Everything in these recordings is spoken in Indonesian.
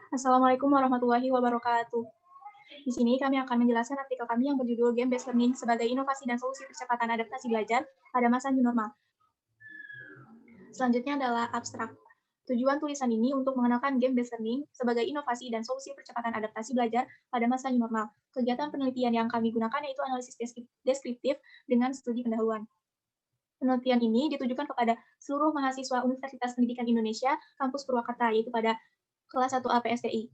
Assalamualaikum warahmatullahi wabarakatuh. Di sini kami akan menjelaskan artikel kami yang berjudul Game-Based Learning sebagai inovasi dan solusi percepatan adaptasi belajar pada masa new normal. Selanjutnya adalah abstrak. Tujuan tulisan ini untuk mengenalkan game-based learning sebagai inovasi dan solusi percepatan adaptasi belajar pada masa new normal. Kegiatan penelitian yang kami gunakan yaitu analisis deskriptif dengan studi pendahuluan. Penelitian ini ditujukan kepada seluruh mahasiswa Universitas Pendidikan Indonesia, Kampus Purwakarta, yaitu pada kelas 1A PSTI.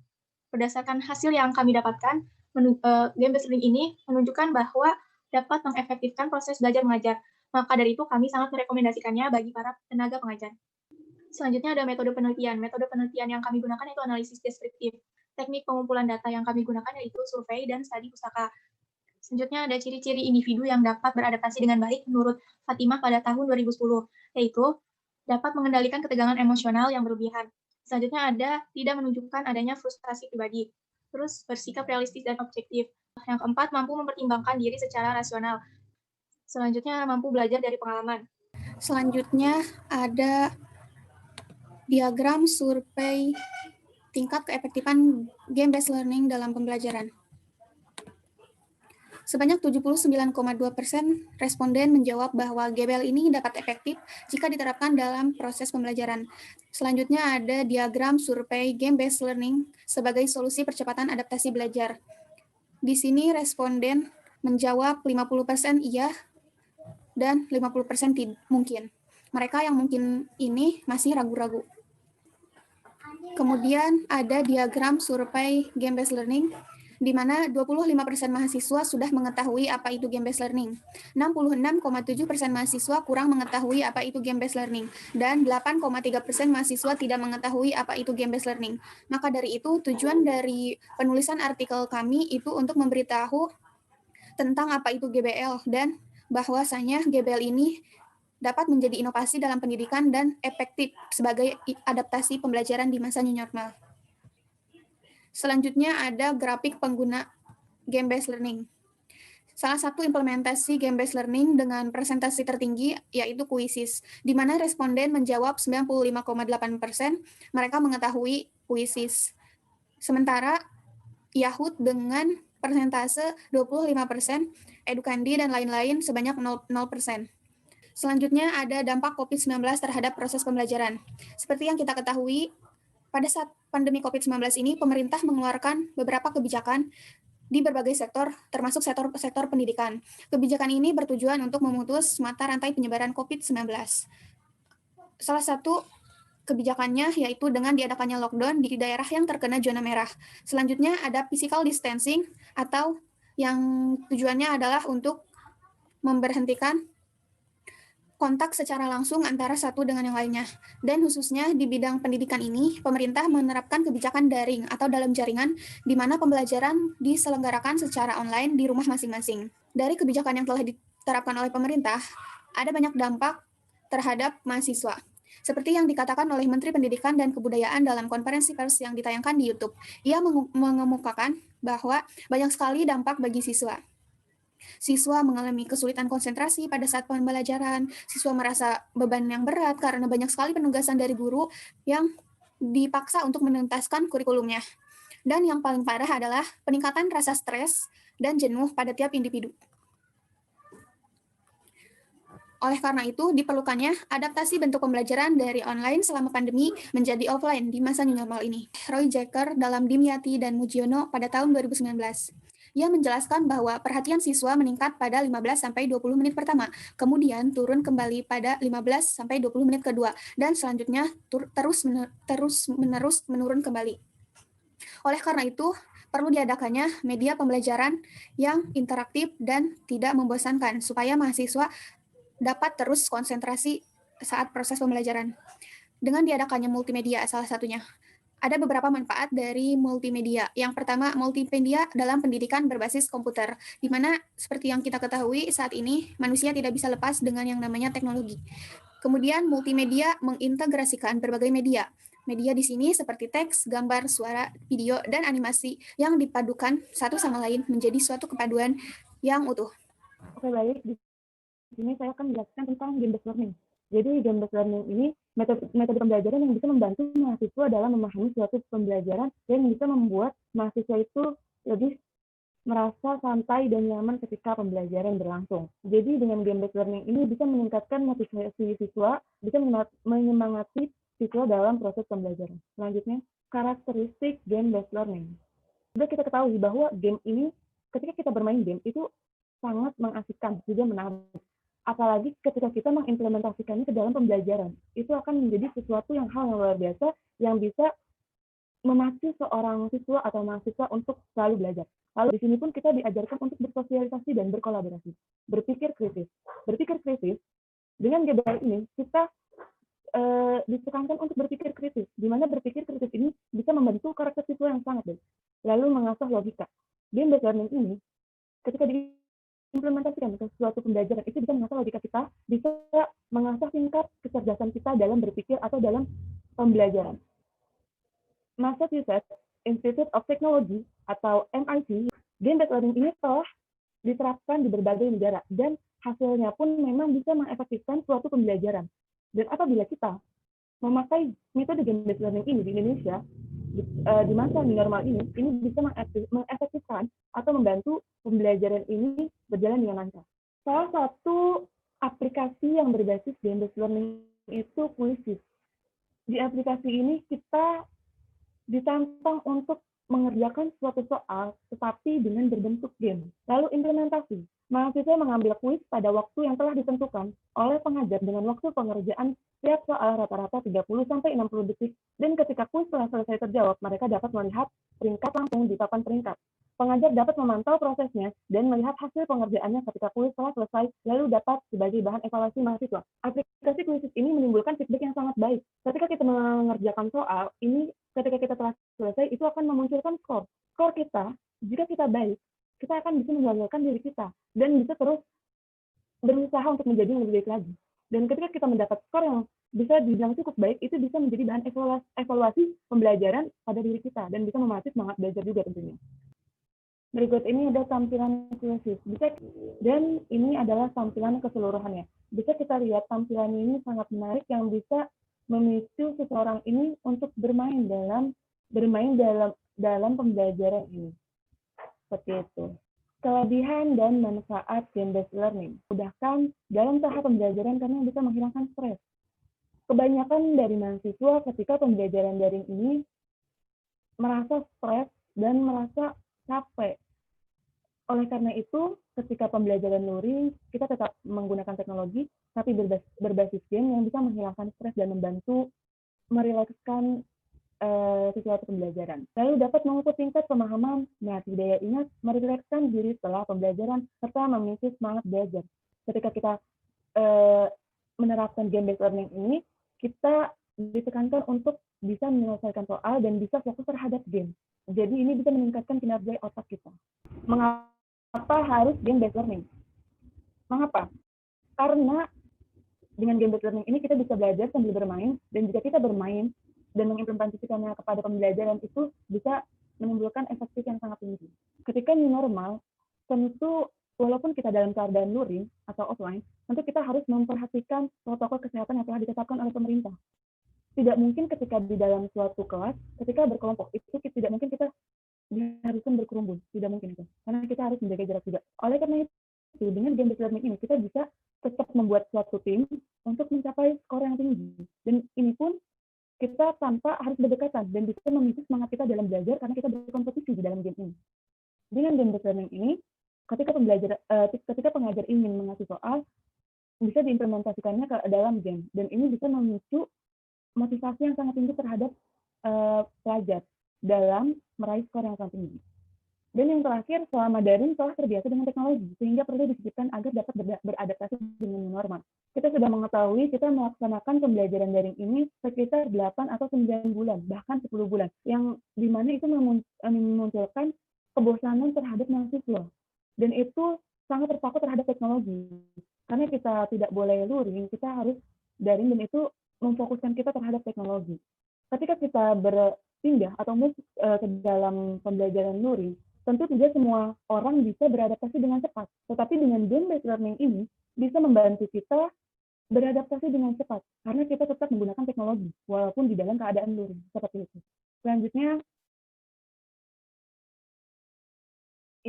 Berdasarkan hasil yang kami dapatkan, game-based learning ini menunjukkan bahwa dapat mengefektifkan proses belajar mengajar. Maka dari itu kami sangat merekomendasikannya bagi para tenaga pengajar. Selanjutnya ada metode penelitian. Metode penelitian yang kami gunakan yaitu analisis deskriptif. Teknik pengumpulan data yang kami gunakan yaitu survei dan studi pustaka. Selanjutnya ada ciri-ciri individu yang dapat beradaptasi dengan baik menurut Fatimah pada tahun 2010, yaitu dapat mengendalikan ketegangan emosional yang berlebihan. Selanjutnya ada tidak menunjukkan adanya frustrasi pribadi. Terus bersikap realistis dan objektif. Yang keempat, mampu mempertimbangkan diri secara rasional. Selanjutnya, mampu belajar dari pengalaman. Selanjutnya ada diagram survei tingkat keefektifan game-based learning dalam pembelajaran. Sebanyak 79,2% responden menjawab bahwa GBL ini dapat efektif jika diterapkan dalam proses pembelajaran. Selanjutnya ada diagram survei game-based learning sebagai solusi percepatan adaptasi belajar. Di sini responden menjawab 50% iya dan 50% mungkin. Mereka yang mungkin ini masih ragu-ragu. Kemudian ada diagram survei game-based learning, di mana 25% mahasiswa sudah mengetahui apa itu game-based learning, 66,7% mahasiswa kurang mengetahui apa itu game-based learning, dan 8,3% mahasiswa tidak mengetahui apa itu game-based learning. Maka dari itu, tujuan dari penulisan artikel kami itu untuk memberitahu tentang apa itu GBL, dan bahwasanya GBL ini dapat menjadi inovasi dalam pendidikan dan efektif sebagai adaptasi pembelajaran di masa new normal. Selanjutnya ada grafik pengguna game-based learning. Salah satu implementasi game-based learning dengan presentasi tertinggi yaitu Quizzes, di mana responden menjawab 95,8% mereka mengetahui Quizzes. Sementara Yahoo dengan persentase 25%, Edukandi dan lain-lain sebanyak 0%. Selanjutnya ada dampak COVID-19 terhadap proses pembelajaran. Seperti yang kita ketahui, pada saat pandemi COVID-19 ini, pemerintah mengeluarkan beberapa kebijakan di berbagai sektor, termasuk sektor pendidikan. Kebijakan ini bertujuan untuk memutus mata rantai penyebaran COVID-19. Salah satu kebijakannya yaitu dengan diadakannya lockdown di daerah yang terkena zona merah. Selanjutnya ada physical distancing atau yang tujuannya adalah untuk memberhentikan kontak secara langsung antara satu dengan yang lainnya. Dan khususnya di bidang pendidikan ini, pemerintah menerapkan kebijakan daring atau dalam jaringan, di mana pembelajaran diselenggarakan secara online di rumah masing-masing. Dari kebijakan yang telah diterapkan oleh pemerintah, ada banyak dampak terhadap mahasiswa. Seperti yang dikatakan oleh Menteri Pendidikan dan Kebudayaan dalam konferensi pers yang ditayangkan di YouTube. Ia mengemukakan bahwa banyak sekali dampak bagi siswa. Siswa mengalami kesulitan konsentrasi pada saat pembelajaran, siswa merasa beban yang berat karena banyak sekali penugasan dari guru yang dipaksa untuk menuntaskan kurikulumnya. Dan yang paling parah adalah peningkatan rasa stres dan jenuh pada tiap individu. Oleh karena itu, diperlukannya adaptasi bentuk pembelajaran dari online selama pandemi menjadi offline di masa new normal ini. Roy Jacker dalam Dimyati dan Mujiono pada tahun 2019. Ia menjelaskan bahwa perhatian siswa meningkat pada 15-20 menit pertama, kemudian turun kembali pada 15-20 menit kedua, dan selanjutnya terus-menerus menurun kembali. Oleh karena itu, perlu diadakannya media pembelajaran yang interaktif dan tidak membosankan, supaya mahasiswa dapat terus konsentrasi saat proses pembelajaran. Dengan diadakannya multimedia salah satunya. Ada beberapa manfaat dari multimedia. Yang pertama, multimedia dalam pendidikan berbasis komputer, di mana seperti yang kita ketahui saat ini, manusia tidak bisa lepas dengan yang namanya teknologi. Kemudian, multimedia mengintegrasikan berbagai media. Media di sini seperti teks, gambar, suara, video, dan animasi yang dipadukan satu sama lain menjadi suatu kepaduan yang utuh. Oke, baik. Di sini saya akan menjelaskan tentang game-based learning. Jadi game-based learning ini metode pembelajaran yang bisa membantu mahasiswa dalam memahami suatu pembelajaran dan bisa membuat mahasiswa itu lebih merasa santai dan nyaman ketika pembelajaran berlangsung. Jadi dengan game-based learning ini bisa meningkatkan motivasi siswa, bisa menyemangati siswa dalam proses pembelajaran. Selanjutnya, karakteristik game-based learning. Sudah kita ketahui bahwa game ini, ketika kita bermain game, itu sangat mengasihkan, juga menarik. Apalagi ketika kita mengimplementasikannya ke dalam pembelajaran. Itu akan menjadi sesuatu yang hal yang luar biasa, yang bisa memacu seorang siswa atau mahasiswa untuk selalu belajar. Lalu di sini pun kita diajarkan untuk bersosialisasi dan berkolaborasi, berpikir kritis. Berpikir kritis, dengan GBL ini kita ditekankan untuk berpikir kritis, di mana berpikir kritis ini bisa membentuk karakter siswa yang sangat baik, lalu mengasah logika. Game-based learning ini, ketika diimplementasikan ke suatu pembelajaran, itu bisa mengasah logika kita, bisa mengasah tingkat kecerdasan kita dalam berpikir atau dalam pembelajaran. Massachusetts Institute of Technology atau MIT, game-based learning ini telah diterapkan di berbagai negara dan hasilnya pun memang bisa mengefektifkan suatu pembelajaran. Dan apabila kita memakai metode game-based learning ini di Indonesia, di masa new normal ini bisa mengefektifkan atau membantu pembelajaran ini berjalan dengan lancar. Salah satu aplikasi yang berbasis game-based learning itu Quizzes. Di aplikasi ini kita ditantang untuk mengerjakan suatu soal, tetapi dengan berbentuk game. Lalu implementasi. Mahasiswa mengambil kuis pada waktu yang telah ditentukan oleh pengajar dengan waktu pengerjaan setiap soal rata-rata 30-60 detik. Dan ketika kuis telah selesai terjawab, mereka dapat melihat peringkat langsung di papan peringkat. Pengajar dapat memantau prosesnya dan melihat hasil pengerjaannya ketika kuis telah selesai, lalu dapat sebagai bahan evaluasi mahasiswa. Aplikasi Quizzes ini menimbulkan feedback yang sangat baik. Ketika kita mengerjakan soal, ketika kita telah selesai, itu akan memunculkan skor. Skor kita, jika kita baik, kita akan bisa membanggakan diri kita dan bisa terus berusaha untuk menjadi yang lebih baik lagi. Dan ketika kita mendapat skor yang bisa dibilang cukup baik, itu bisa menjadi bahan evaluasi pembelajaran pada diri kita dan bisa memacu semangat belajar juga tentunya. Berikut ini ada tampilan Quizzes. Dan ini adalah tampilan keseluruhannya. Bisa kita lihat tampilan ini sangat menarik yang bisa memicu seseorang ini untuk bermain dalam pembelajaran ini. Seperti itu. Kelebihan dan manfaat game-based learning. Mudahkan dalam tahap pembelajaran karena bisa menghilangkan stres. Kebanyakan dari mahasiswa ketika pembelajaran daring ini merasa stres dan merasa capek. Oleh karena itu, ketika pembelajaran luring, kita tetap menggunakan teknologi, tapi berbasis game yang bisa menghilangkan stres dan membantu merilekskan sesuatu pembelajaran. Lalu dapat mengukur tingkat pemahaman, melatih daya ingat, merilekskan diri setelah pembelajaran, serta memicu semangat belajar. Ketika kita menerapkan game-based learning ini, kita ditekankan untuk bisa menyelesaikan soal dan bisa fokus terhadap game. Jadi ini bisa meningkatkan kinerja otak kita. Mengapa harus game-based learning? Mengapa? Karena dengan game-based learning ini kita bisa belajar sambil bermain, dan jika kita bermain dan mengimplementasikannya kepada pembelajaran itu bisa menimbulkan efektif yang sangat tinggi. Ketika new normal, tentu walaupun kita dalam keadaan luring atau offline, tentu kita harus memperhatikan protokol kesehatan yang telah ditetapkan oleh pemerintah. Tidak mungkin ketika di dalam suatu kelas, ketika berkelompok, itu tidak mungkin kita diharuskan berkerumun, tidak mungkin itu. Karena kita harus menjaga jarak juga. Oleh karena itu, dengan game-based learning ini, kita bisa tetap membuat suatu tim untuk mencapai skor yang tinggi. Dan ini pun kita tanpa harus berdekatan dan bisa memicu semangat kita dalam belajar karena kita berkompetisi di dalam game ini. Dengan game-based learning ini, ketika pengajar ingin mengasih soal, bisa diimplementasikannya ke dalam game dan ini bisa memicu motivasi yang sangat tinggi terhadap pelajar dalam meraih skor yang sangat tinggi. Dan yang terakhir, selama daring telah terbiasa dengan teknologi, sehingga perlu disisipkan agar dapat beradaptasi dengan new normal. Kita sudah mengetahui kita melaksanakan pembelajaran daring ini sekitar 8 atau 9 bulan, bahkan 10 bulan, yang dimana itu memunculkan kebosanan terhadap mahasiswa. Dan itu sangat terpaku terhadap teknologi. Karena kita tidak boleh luring, kita harus daring dan itu memfokuskan kita terhadap teknologi. Ketika kita berpindah atau ke dalam pembelajaran luring, tentu tidak semua orang bisa beradaptasi dengan cepat. Tetapi dengan game-based learning ini bisa membantu kita beradaptasi dengan cepat, karena kita tetap menggunakan teknologi, walaupun di dalam keadaan luring, seperti itu. Selanjutnya,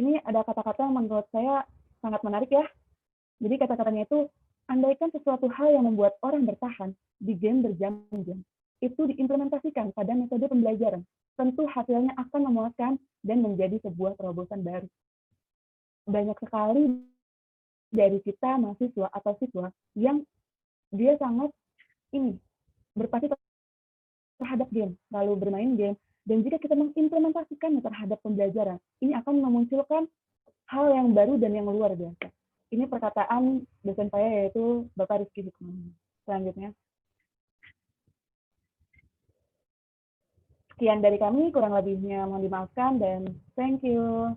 ini ada kata-kata yang menurut saya sangat menarik ya. Jadi kata-katanya itu, andaikan sesuatu hal yang membuat orang bertahan di game berjam-jam, itu diimplementasikan pada metode pembelajaran, tentu hasilnya akan memuaskan dan menjadi sebuah terobosan baru. Banyak sekali dari kita mahasiswa atau siswa yang dia sangat berpasti terhadap game, lalu bermain game, dan jika kita mengimplementasikannya terhadap pembelajaran, ini akan memunculkan hal yang baru dan yang luar biasa. Ini perkataan dosen saya, yaitu Bapak Rizky Hikmahanto. Selanjutnya, sekian dari kami, kurang lebihnya mohon dimaafkan, dan thank you.